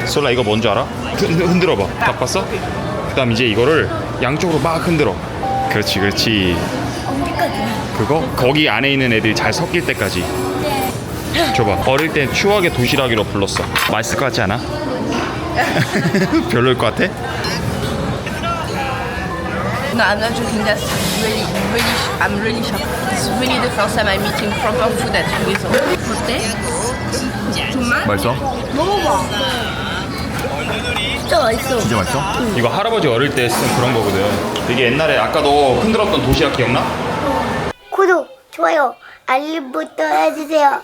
솔라 이거 뭔지 알아? 흔들어봐. 딱 봤어? 그 다음 이제 이거를 양쪽으로 막 흔들어. 그렇지 그렇지. 그거 거기 안에 있는 애들이 잘 섞일 때까지. 줘봐. 어릴 땐 추억의 도시락이라고 불렀어. 맛있을 것 같지 않아? 별로일 것 같아? No, I'm not joking. That's really, I'm really shocked. It's really the first time I'm eating proper food at Hugeso. 어때? 정말? 맛있어? 먹어봐. 진짜 맛있어. 진짜 맛있어? 이거 할아버지 어릴 때 쓴 그런 거거든. 이게 옛날에 아까 너 흔들었던 도시락 기억나? 구독, 좋아요, 알림부터 해주세요.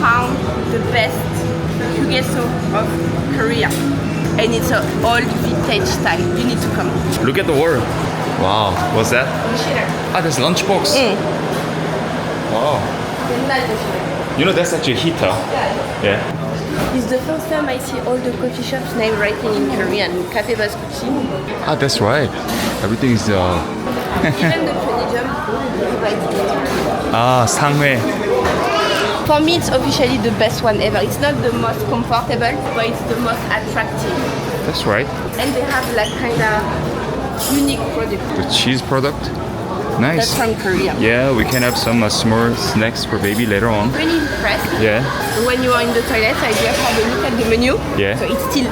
Found the best Hugeso of Korea. And it's an old vintage style. You need to come. Look at the word. Wow, what's that? 도시락. Ah, that's lunchbox. 응. Wow. 옛날 도시락. You know that's actually heater. Yeah. It's the first time I see all the coffee shops name writing in Korean. Cafe Baskuchi. Ah, that's right. Everything is Even the Palladium is writing. 아, 상회. For me, it's officially the best one ever. It's not the most comfortable, but it's the most attractive. That's right. And they have like kind of unique product. The cheese product. That's Nice. from Korea. Yeah, we can have some small snacks for baby later on. Really impressed. Yeah. When you are in the toilet, I just have a look at the menu. Yeah. So it's still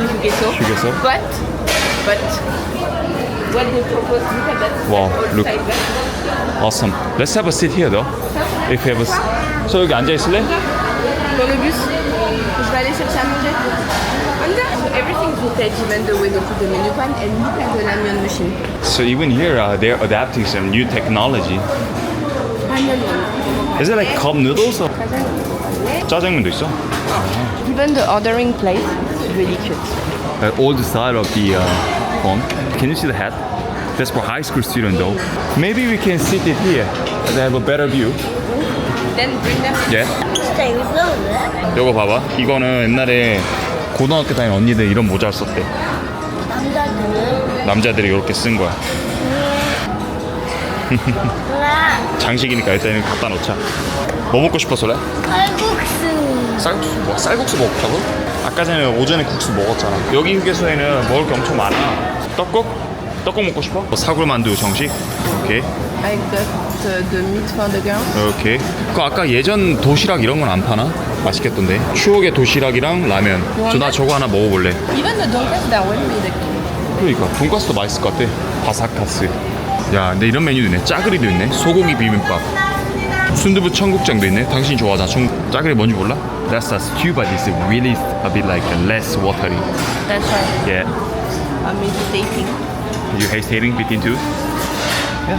Hugeso. Hugeso. But what they propose, look at that. Wow, Old look. style. Awesome. Let's have a seat here though. If you have a. So 여기 앉아 있을래? Dans le bus, je vais aller chercher à manger. So everything's vintage, even the way they put the menu pan, and look at the ramyeon machine. So even here, they're adapting some new technology. Ramyeon. Is it like cup noodles or 짜장면도 있어? Even the ordering place is really cute. The old style of the phone. Can you see the hat? That's for high school student though. Maybe we can sit it here. They have a better view. Then bring them. Yeah. 진짜 이거 무서운데? 이거 봐봐. 이거는 옛날에 고등학교 다니는 언니들 이런 모자를 썼대. 남자들은? 남자들이 이렇게 쓴 거야. 누나, 장식이니까 일단 이거 갖다 놓자. 뭐 먹고 싶었어, 그래? 칼국수. 쌀국수 뭐? 쌀국수 먹자고? 아까 전에 오전에 국수 먹었잖아. 여기 휴게소에는 먹을 게 엄청 많아. 떡국? 떡국 먹고 싶어? 사골만두 정식? 오케이. Avec the meat for the girl. 오케이. 그 아까 예전 도시락 이런 건 안 파나? 맛있겠던데. 추억의 도시락이랑 라면. 나 저거 하나 먹어볼래. Even the donkeys that one made. 그러니까 돈가스도 맛있을 것 같아. 바삭카스. 야, 근데 이런 메뉴도 있네. 짜그리도 있네. 소고기 비빔밥. 순두부 청국장도 있네. 당신이 좋아하잖아. 짜그리 뭔지 몰라? That's a stew, but it's really a bit like less watery. That's right. Yeah. I'm meditating. You hesitating between two? Yeah,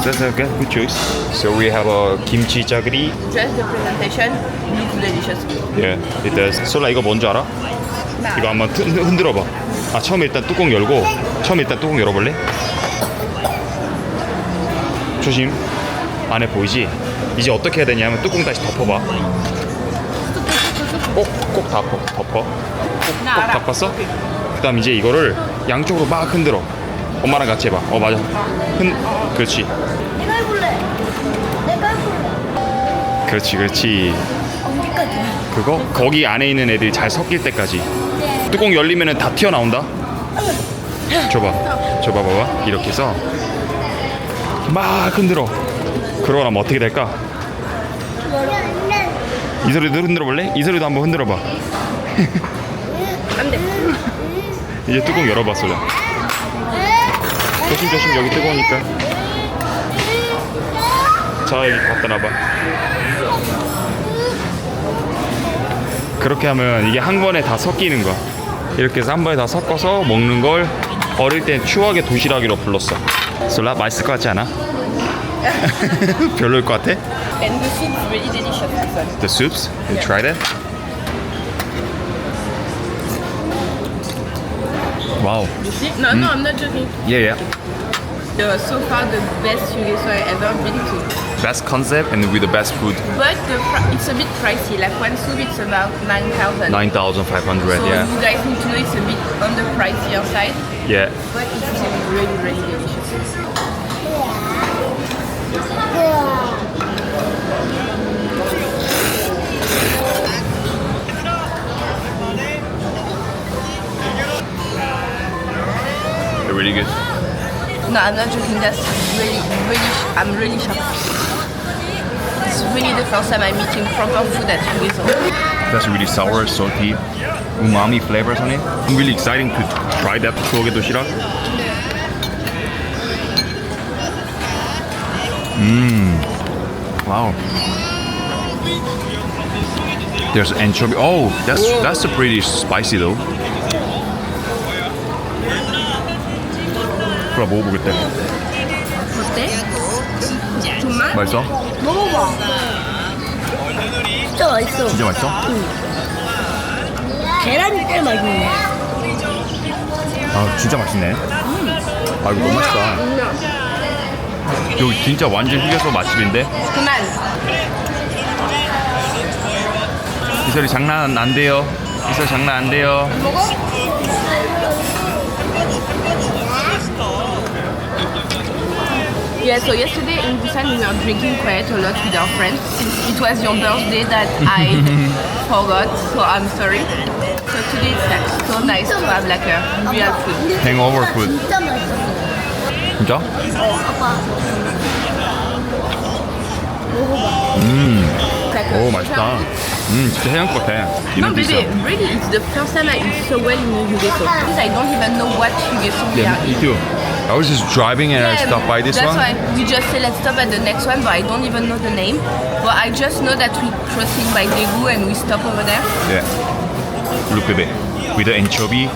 that's a good choice. So we have a kimchi 짜그리. Just the presentation looks delicious. Yeah, it does. 솔라 이거 뭔지 알아? 이거 한번 흔들어봐. 아, 처음에 일단 뚜껑 열고. 처음에 일단 뚜껑 열어볼래? 조심. 안에 보이지? 이제 어떻게 해야 되냐면 뚜껑 다시 덮어봐. 꼭 덮어. 꼭 덮었어? 그 다음 이제 이거를 양쪽으로 막 흔들어. 엄마랑 같이 해봐. 맞아. 그렇지. 내가 해볼래. 내가 해볼래. 그렇지. 언제까지? 그거 거기 안에 있는 애들이 잘 섞일 때까지. 뚜껑 열리면은 다 튀어나온다. 줘봐. 이렇게 해서 막 흔들어. 그러고 나면 어떻게 될까? 이 소리도 흔들어 볼래? 이 소리도 한번 흔들어 봐. 안 돼. 이제 뚜껑 열어봐, 솔라. 조심 여기 뜨거우니까. 자, 여기 갖다 놔봐. 그렇게 하면 이게 한 번에 다 섞이는 거야. 이렇게 해서 한 번에 다 섞어서 먹는 걸 어릴 땐 추억의 도시락이라고 불렀어. 솔라 맛있을 것 같지 않아? 별로일 것 같아? And the soup is really delicious. This one. The soups? You tried it? Wow. You see? No, I'm not joking. Yeah. So far the best Hugeso I ever been to. Best concept and with the best food. But it's a bit pricey. Like one soup, it's about 9,000. 9,500. So Yeah. you guys need to know it's a bit on the pricier side, Yeah. but it's still really, really delicious. No, I'm not joking. That's really, I'm really shocked. It's really the first time I'm eating proper food at Yugeso. That's really sour, salty, umami flavors on it. I'm really excited to try that 소고기 도시락. Wow. There's anchovy. Oh, that's a pretty spicy though. 그럼 먹어보겠다. 어때? 정말? 맛있어? 먹어봐. 진짜 맛있어. 진짜 맛있어? 계란이 제일 맛있네. 아 진짜 맛있네. 아 이거 너무 맛있다. 여기 진짜 완전 휴게소 맛집인데. 그만. 이설이 장난 안 돼요. 이설 장난 안 돼요. Yeah, so yesterday in Busan we were drinking quite a lot with our friends. It was your birthday that I forgot, so I'm sorry. So today it's like so nice to have like a real food. Hangover food. 진짜 맛있어. 진짜? 아빠. Like 오 맛있다. 진짜 해양 것 같아. No, 이런 데 있어. baby, really, it's the first time I eat so well in Yugeso. Because I don't even know what Yugeso we Yeah, are me eating. too. I was just driving and I stopped by this that's one. why we just say let's stop at the next one, but I don't even know the name. But I just know that we crossing by Daegu and we stop over there. Yeah. Look baby. With the anchovy.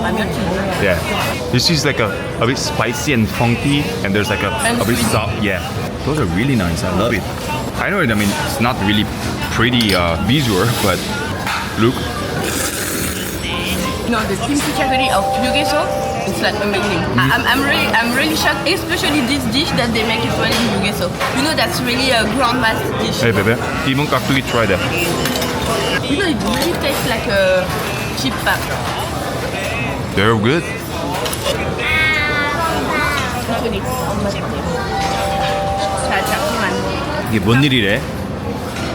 I'm your king. Yeah. This is like a bit spicy and funky and there's like a bit sweet. soft. Yeah. Those are really nice. I love it. I know it. I mean, it's not really pretty visual, but look. No, the kimchi curry of Yugeso, it's like amazing. I'm really shocked, especially this dish that they make it well in Yugeso. You know that's really a grandma's dish. Hey baby. Even 깍두기 try that. You know it really tastes like a cheap pap. They're good. 천천히. 자, 잠깐만. 이게 뭔 일이래?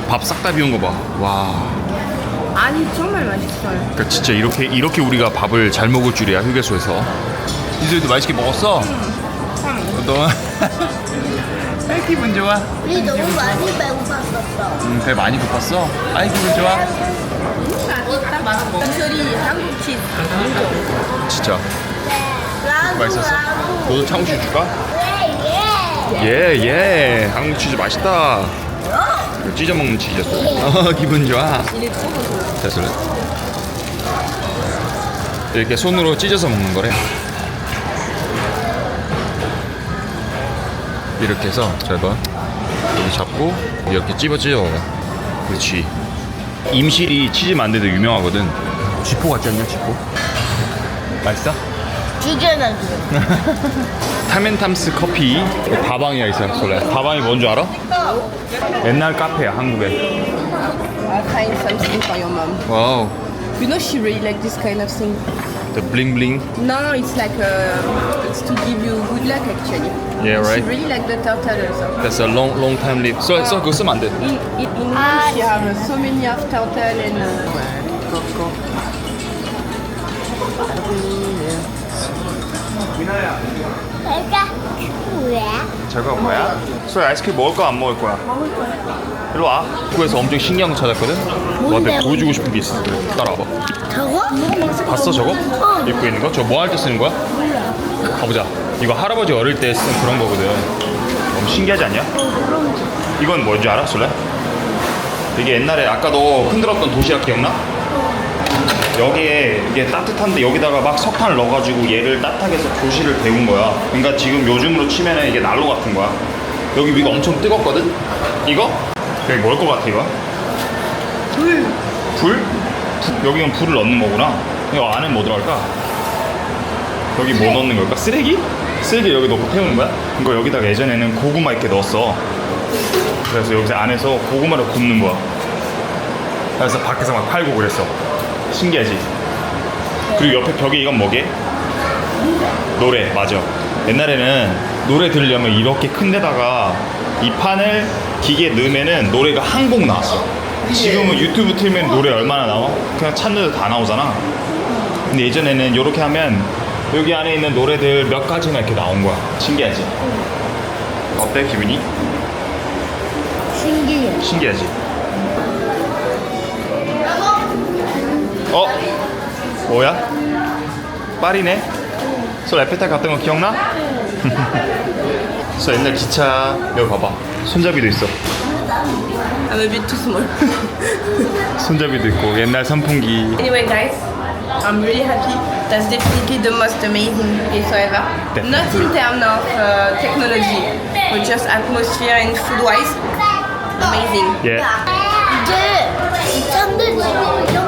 밥 싹 다 비운 거 봐. 와. 아니 정말 맛있어요. 그러니까 진짜 이렇게 우리가 밥을 잘 먹을 줄이야 휴게소에서. 이들도 맛있게 먹었어. 너 기분 좋아. 우리 너무 많이 배고팠었어. 배 많이 고팠어. 아이 기분 좋아. 딱 맛있어. 소리 한국 치즈. 진짜 라구, 맛있었어? 라구. 너도 창우씨 줄까? 예, 예. 한국 치즈 맛있다. 이거 찢어 먹는 치즈였어. 기분 좋아. 됐어. 이렇게 손으로 찢어서 먹는 거래. 이렇게 해서 잘 봐. 여기 잡고 이렇게 찝어. 그렇지. 임실이 치즈 만들 때 유명하거든. 쥐포 같지 않냐, 쥐포? 맛있어? 주제는 타멘탐스 커피 다방이야 있어. 솔레. 다방이 뭔 줄 알아? 옛날 카페야 한국에. I'll find something for your mom. 와우. You know she really like this kind of thing. The bling bling. No, it's like it's to give you good luck actually. Yeah, right. She really like the turtle also. That's a long time live. 써 그거 쓰면 안 돼. In English, she have so many of turtle and. 내가 뭐야? 저거 뭐야? 소리 아이스크림 먹을 거야 안 먹을 거야? 먹을 거야. 일로 와. 한국에서 엄청 신기한 거 찾았거든. 너한테 보여주고 싶은 게 있어. 따라와봐. 저거? 봤어 저거? 입고 있는 거? 저거 뭐 할 때 쓰는 거야? 가보자. 이거 할아버지 어릴 때 쓴 그런 거거든. 너무 신기하지 않냐? 이건 뭔지 알아, 솔레? 이게 옛날에 아까 너 흔들었던 도시락 기억나? 여기에 이게 따뜻한데 여기다가 막 석탄을 넣어가지고 얘를 따뜻하게 해서 도시를 데운 거야. 그러니까 지금 요즘으로 치면은 이게 난로 같은 거야. 여기 위가 엄청 뜨겁거든? 이거? 여기 뭘 것 같아 이거? 불? 불? 여기는 불을 넣는 거구나. 이거 안에 뭐 들어갈까? 여기 뭐 넣는 걸까? 쓰레기? 쓰레기 여기 넣고 태우는 거야? 이거 여기다가 예전에는 고구마 이렇게 넣었어. 그래서 여기서 안에서 고구마를 굽는 거야. 그래서 밖에서 막 팔고 그랬어. 신기하지? 그리고 옆에 벽에 이건 뭐게? 노래, 맞아. 옛날에는 노래 들으려면 이렇게 큰 데다가 이 판을 기계에 넣으면은 노래가 한 곡 나왔어. 지금은 유튜브 틀면 노래 얼마나 나와? 그냥 찾는데 다 나오잖아. 근데 예전에는 이렇게 하면 여기 안에 있는 노래들 몇 가지나 이렇게 나온 거야. 신기하지? 어때 기분이? 신기해. 신기하지? 어? 뭐야? 파리네? 소 에펠탑 갔던 거 기억나? 소 옛날 기차 여기 봐봐. 손잡이도 있어. I'm a bit too small. 손잡이도 있고 옛날 선풍기. Anyway, guys, I'm really happy. That's definitely the most amazing place ever. Definitely. Not in terms of technology, but just atmosphere and food-wise. Amazing. 예. 이제 2차인데 지금